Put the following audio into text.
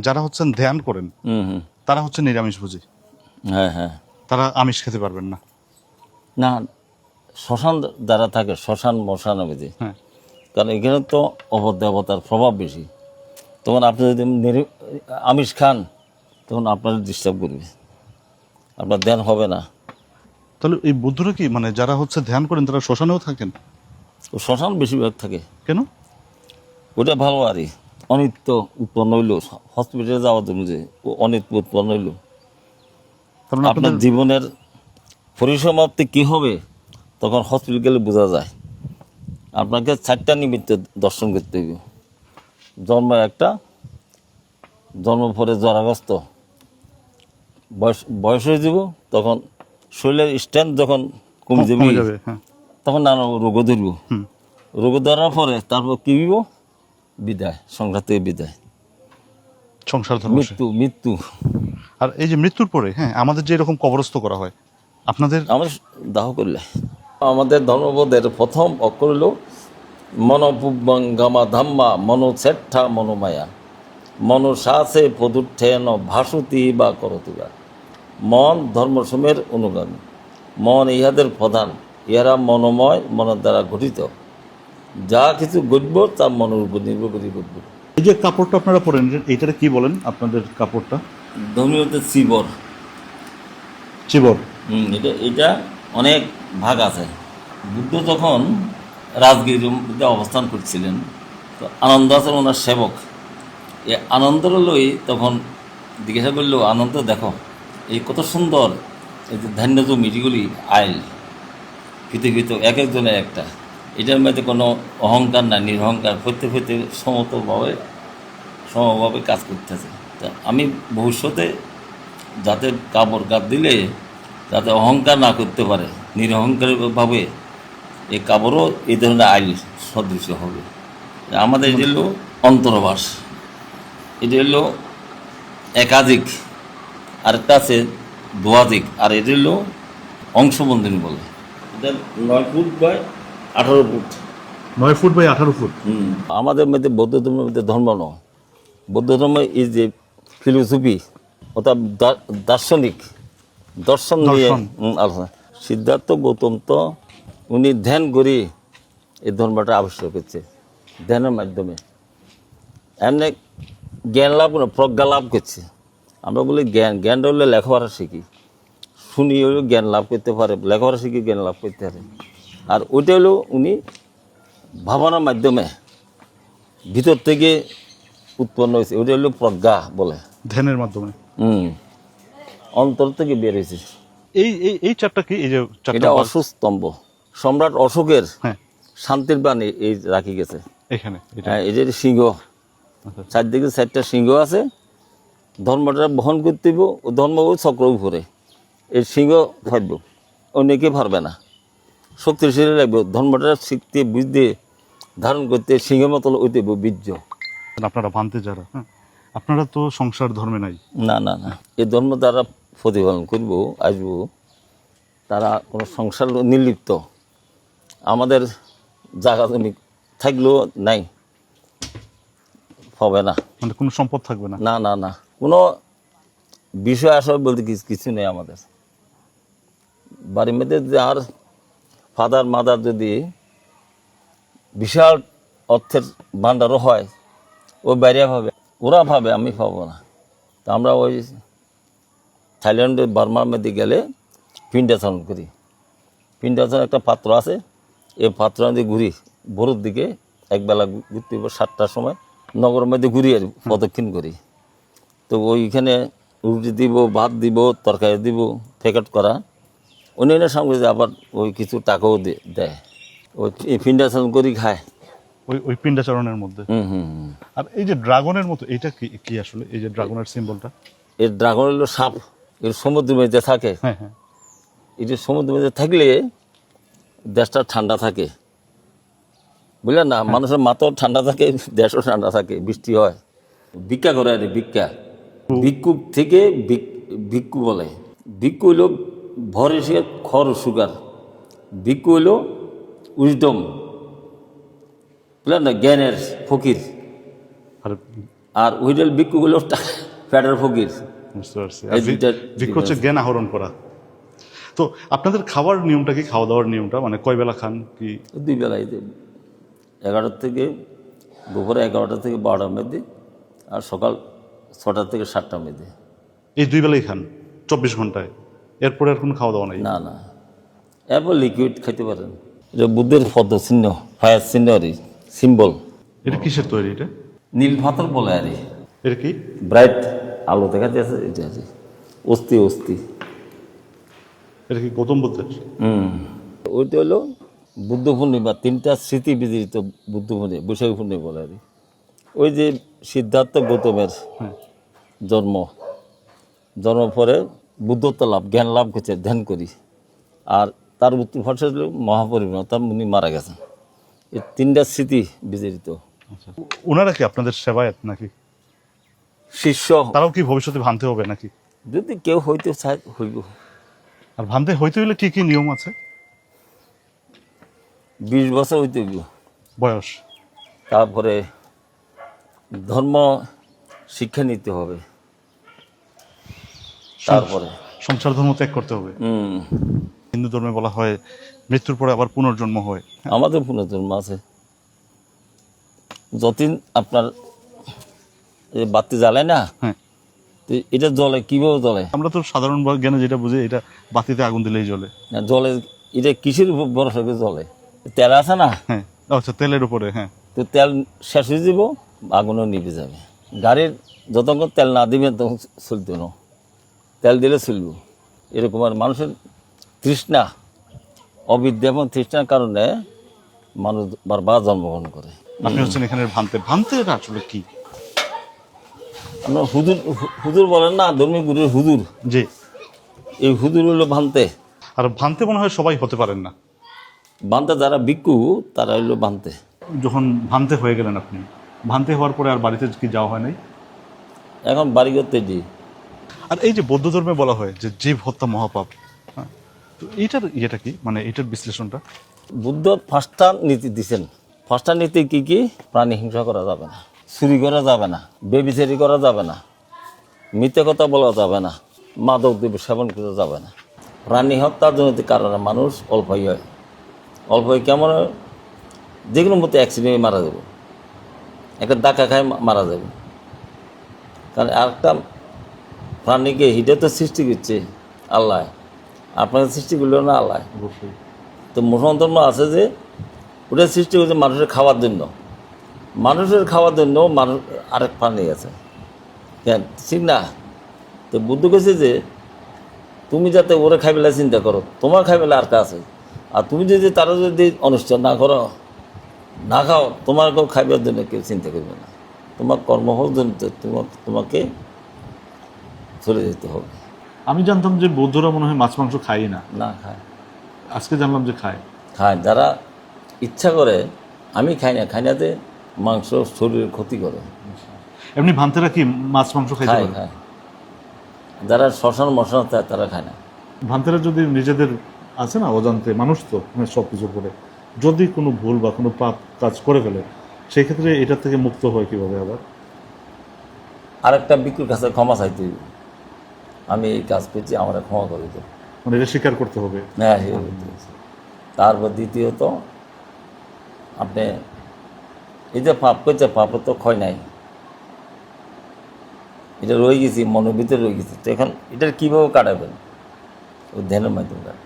যারা হচ্ছেন ধ্যান করেন তারা হচ্ছে নিরামিষভোজী। হ্যাঁ হ্যাঁ, তারা আমিষ খেতে পারবেন না। না শ্মশান যারা থাকে শ্মশান মশানবিধি, হ্যাঁ, কারণ এখানে তো অপদেবতার প্রভাব বেশি। তখন আপনি যদি আমিষ খান তখন আপনার ডিস্টার্ব করবে, আপনার ধ্যান হবে না। তাহলে এই বুদ্ধরা কি মানে যারা হচ্ছে ধ্যান করেন তারা শ্মশানেও থাকেন? ও শ্মশান বেশিরভাগ থাকে। কেন? ওটা ভালো আরই, অনিত্য উৎপন্ন হইল হসপিটালে যাওয়ার জন্য, যে ও অনিত্য উৎপন্ন হইল তার মানে আপনার আপনাদের জীবনের পরিসমাপ্তি কি হবে তখন হসপিটাল গেলে বোঝা যায়। আপনাকে 4টা নিমিত্ত দর্শন করতে হইব। জন্ম একটা, জন্ম পরে জরাগ্রস্ত, বয়স হয়ে যাব, তখন শরীরের স্ট্রেংথ যখন কমে কমে যাবে, যাবে। হ্যাঁ, তখন নানা রোগও ধরব। রোগ ধরার পরে তারপর কি হইব? বিদায়, সংসার থেকে বিদায়, সংসার ধর্ম। মৃত্যু। মৃত্যু আর এই যে মৃত্যুর পরে হ্যাঁ আমাদের যে এরকম কবরস্থ করা হয়, আপনাদের আমরা দাহ করলে আমাদের ধর্মবোধের প্রথম অক্ষর হল মনোপুব্বঙ্গামা ধাম্মা মনোচ্ছেঠা মনোমায়া মনসাসে পদুত্থেন ভাসুতি বা করতি বা। মন ধর্মসমূহের অনুগামী, মন ইহাদের প্রধান, ইহারা মনোময়, মনের দ্বারা গঠিত। যা কিছু ঘটব তা মনের উপর নির্ভর করে ঘটব। এই যে কাপড়টা আপনারা পরেন এইটারে কি বলেন আপনাদের কাপড়টা? ধর্মীয়তে শিবর। চিবর। এটা এটা অনেক ভাগ আছে। বুদ্ধ যখন রাজগিরিতে অবস্থান করছিলেন, তো আনন্দ আছেন ওনার সেবক। এই আনন্দর লই তখন জিজ্ঞাসা করলো, আনন্দ দেখো এই কত সুন্দর এই যে ধান্য জমিগুলি আইল পৃথিবীতে এক একজনের একটা, এটার মধ্যে কোনো অহংকার না, নিরহংকার, প্রত্যেক সমভাবে কাজ করতেছে। তা আমি ভবিষ্যতে যাতে কাপড় কাপ দিলে যাতে অহংকার না করতে পারে, নিরহংকারভাবে এই কাপড়ও এই ধরনের আইল সদৃশ হবে। আমাদের এটা হলো অন্তর্বাস, এটা হলো একাধিক, আরেকটা আছে দ্বাধিক, আর এটা হলো অংশবন্ধনী বলে। এটা 9 foot by 18 foot. 9 foot by 18 foot. আমাদের মধ্যে বৌদ্ধ ধর্মের মধ্যে ধর্ম নয়, বৌদ্ধ ধর্ম ইজ যে ফিলোসফি, অর্থাৎ দার্শনিক, দর্শন নিয়ে আলোচনা। সিদ্ধার্থ গৌতম তো উনি ধ্যান করে এই ধর্মটা আবিষ্কার করছে, ধ্যানের মাধ্যমে এমনি জ্ঞান লাভ করে, প্রজ্ঞা লাভ করছে। আমরা বলি জ্ঞানটা হলে লেখাপড়া শিখি, শুনি হলেও জ্ঞান লাভ করতে পারে, লেখাপড়া শিখি জ্ঞান লাভ করতে পারে। আর ওইটা হলো উনি ভাবনার মাধ্যমে ভিতর থেকে উৎপন্ন হয়েছে, ওইটা হলো প্রজ্ঞা বলে, ধ্যানের মাধ্যমে। অন্তর থেকে বের হয়েছে। এই এই এই চারটা কি? এই যে এটা অশোক স্তম্ভ, সম্রাট অশোকের হ্যাঁ শান্তির বাণী এই রাখি গেছে এখানে। হ্যাঁ, এই যে সিংহ, চারদিকে 4টা সিংহ আছে। ধর্মটা বহন করতে হইব, ও ধর্ম ওই চক্র উপরে, এই সিংহ থাকব, অনেকে পারবে না, শক্তিশালী লাগবে। ধর্মটা শিখতে বুঝতে ধারণ করতে সিংহের মতো হইতে হইব বীর্য। আপনারা ভান্তে যারা, হ্যাঁ আপনারা তো সংসার ধর্মে নাই। না না না, এই ধর্ম দ্বারা প্রতিপালন করব আসবো, তারা কোনো সংসার নির্লিপ্ত। আমাদের জায়গা জমি থাকলেও নাই, হবে না, মানে কোনো সম্পদ থাকবে না। না না না, কোনো বিষয় আসলে বলতে কিছু নেই আমাদের বাড়ির মধ্যে। যার ফাদার মাদার যদি বিশাল অর্থের ভাণ্ডারও হয়, ও বাইরে ভাবে, ওরা ভাবে আমি পাবো না। তা আমরা ওই থাইল্যান্ডে বার্মার মধ্যে গেলে পিণ্ডাচরণ করি। পিণ্ডাচরণ একটা পাত্র আছে, এই পাত্র দিয়ে ঘুরি ভোরের দিকে, একবেলা ঘুরতে 7টার সময় নগরের মধ্যে ঘুরি আর প্রদক্ষিণ করি। তো ওইখানে রুটি দিব, ভাত দিব, তরকারি দিব, প্যাকেট করা, অন্যান্য সামগ্রী আবার ওই কিছু টাকাও দেয়, ওই পিণ্ডাচরণ করি খায়। ওই ওই পিণ্ডাচরণের মধ্যে। আর এই যে ড্রাগনের মতো, এটা কি কি আসলে? এই যে ড্রাগনের সিম্বলটা? এর ড্রাগন হলো সাপ, এর সমুদ্রের মধ্যে থাকে। হ্যাঁ হ্যাঁ, এই যে সমুদ্রের মধ্যে থাকলে দেশটা ঠান্ডা থাকে, বুঝলেন না? মানুষের মাথাও ঠান্ডা থাকে, দেশও ঠান্ডা থাকে, বৃষ্টি হয়। ভিক্ষা করে আর ভিক্ষা, ভিক্ষুক থেকে ভিক্ষু বলে। ভিক্ষু হইল ভরে সে খর সুগার, ভিক্ষু হইল উইজডম, বুঝলেন না? জ্ঞানের ফকির। আর আর উইডেল ভিক্ষুগুলো ফ্যাটের ফকির। বুঝতে পারছি। এই দুইটা ভিক্ষু হচ্ছে জ্ঞান আহরণ করা। তো আপনাদের খাওয়ার নিয়মটা কি, খাওয়া দাওয়ার নিয়মটা মানে কয় বেলা খান কি? 2 বেলায় 11 থেকে দুপুরে 11টা থেকে 12টার মধ্যে, আর সকাল 6টা থেকে 7টার মধ্যে। এই 2 বেলাই খান 24 ঘন্টায়, এরপরে আর কোনো খাওয়া দাওয়া নাই? না না, এরপর লিকুইড খাইতে পারেন। এটা বুদ্ধের পদ্ম চিহ্ন, ফায়ার চিহ্ন আর সিম্বল। এটা কিসের তৈরি এটা? নীল পাথর বলে আর এটা কি? ব্রাইট আলো দেখা যাচ্ছে, এটা আছে অস্থি অস্থি। এটা কি গৌতম বুদ্ধের? ওইটা হলো বুদ্ধ পূর্ণিমা, 3টা স্মৃতি বিজড়িত বুদ্ধ পূর্ণিমা, বৈশাখী পূর্ণিমা বলে আর ওই যে সিদ্ধার্থ গৌতমের জন্ম পরে বুদ্ধত্ব লাভ, জ্ঞান লাভ করছে ধ্যান করি, আর তার উত্তর ভাষা হল মহাপরিনির্বাণ, তার উনি মারা গেছেন। এই 3টা স্মৃতি বিজড়িত। আচ্ছা, ওনারা কি আপনাদের সেবায়ত নাকি? শিষ্য। তারাও কি ভবিষ্যতে ভানতে হবে নাকি? যদি কেউ হইতে চায় হইব। আর ভানতে হইতে হইলে কি কি নিয়ম আছে? 20 বছর হইতে হইব বয়স। তারপরে ধর্ম শিক্ষা নিতে হবে, তারপরে সংসার ধর্ম ত্যাগ করতে হবে। হিন্দু ধর্মে বলা হয় মৃত্যুর পরে আবার পুনর্জন্ম হয়। আমাদের পুনর্জন্ম আছে। যতদিন আপনার বাতি জ্বালায় না, হ্যাঁ, তো এটা জ্বলে কিভাবে জ্বলে? আমরা তো সাধারণ জ্ঞানে যেটা বুঝি, এটা বাতিতে আগুন দিলেই জ্বলে। জ্বলে, এটা কিসের উপর ভরসা করে জ্বলে? তেল আছে না? হ্যাঁ, আচ্ছা, তেলের উপরে। হ্যাঁ, তো তেল শেষ হয়ে যাব, আগুনও নিভে যাবে। গাড়ির যতক্ষণ তেল না দিবেন তখন চলতে না, তেল দিলে চলব। এরকম আর মানুষের তৃষ্ণা, অবিদ্যা এবং তৃষ্ণার কারণে মানুষ বারবার জন্মগ্রহণ করে। আপনি হচ্ছেন এখানে ভান্তে। ভান্তে এটা আসলে কি? আপনার হুজুর বলেন না, ধর্মীয় গুরুর হুজুর, জি। এই হুজুর হইলো ভান্তে। আর ভান্তে মনে হয় সবাই হতে পারেন না। ভান্তে যারা ভিক্ষু তারা হইলো ভান্তে। যখন ভান্তে হয়ে গেলেন আপনি, ভান্তে হওয়ার পরে আর বাড়িতে কি যাওয়া হয় নাই? এখন বাড়ি করতে দিই। আর এই যে বৌদ্ধ ধর্মে বলা হয় যে জীব হত্যা মহাপাপ, হ্যাঁ, তো এইটার ইয়েটা কি, মানে এইটার বিশ্লেষণটা? বুদ্ধ 5টা নীতি দিচ্ছেন। 5টা নীতি কি কি? প্রাণী হিংসা করা যাবে না, চুরি করা যাবে না, বেবিচারি করা যাবে না, মিথ্যে কথা বলা যাবে না, মাদক দ্রব্য সেবন করা যাবে না। প্রাণী হত্যার জনিত কারণে মানুষ অল্পই হয়। অল্পই কেমন? যে কোনো মতো অ্যাক্সিডেন্টে মারা যাবে, একটা ডাকা খায় মারা যাবে। কারণ আরেকটা প্রাণীকে হিটে তো সৃষ্টি করছে আল্লাহ, আপনাদের সৃষ্টি করলেও না আল্লাহ। অবশ্যই। তো মুসলমান ধর্ম আছে যে ওটা সৃষ্টি করছে মানুষের খাওয়ার জন্য, মানুষের খাওয়ার জন্য মানুষ আরেক প্রাণী আছে, কেন ঠিক না? তো বুদ্ধ কেছে যে তুমি যাতে ওরে খাইবেলা চিন্তা করো, তোমার খাইবেলা আর কা আছে, আর তুমি যদি তারা যদি অনুষ্ঠান না করো, না খাও, তোমার কেউ খাইবার জন্য কেউ চিন্তা করবে না। তোমার কর্মফল জন্য তোমাকে চলে যেতে হবে। আমি জানতাম যে বৌদ্ধরা মনে হয় মাছ মাংস খায় না। না খায়, আজকে জানলাম যে খায়। খায় যারা ইচ্ছা করে। আমি খাই নাতে মাংস শরীরের ক্ষতি করে। এমনি ভান্তেরা কি মাছ মাংস খাইতে খায় পারে? খায় যারা শ্মশান মশান চায় তারা খায় না। ভান্তেরা যদি নিজেদের আছে না অজান্তে, মানুষ তো সব কিছু করে, যদি কোনো ভুল বা কোনো পাপ কাজ করে ফেলে, সেই ক্ষেত্রে এটার থেকে মুক্ত হয় কিভাবে আবার? আরেকটা ভিক্ষুর কাছে ক্ষমা চাইতে হইবে, আমি এই কাজ করছি, আমার ক্ষমা করে দেব। মানে এটা স্বীকার করতে হবে। হ্যাঁ, তারপর দ্বিতীয়ত আপনি এই যে পাপ করছে, পাপের তো ক্ষয় নাই, এটা রয়ে গেছি, মনের ভিতরে রয়ে গেছি। তো এখন এটার কীভাবে কাটাবেন? ওই ধ্যানের মাধ্যমে কাটাবেন।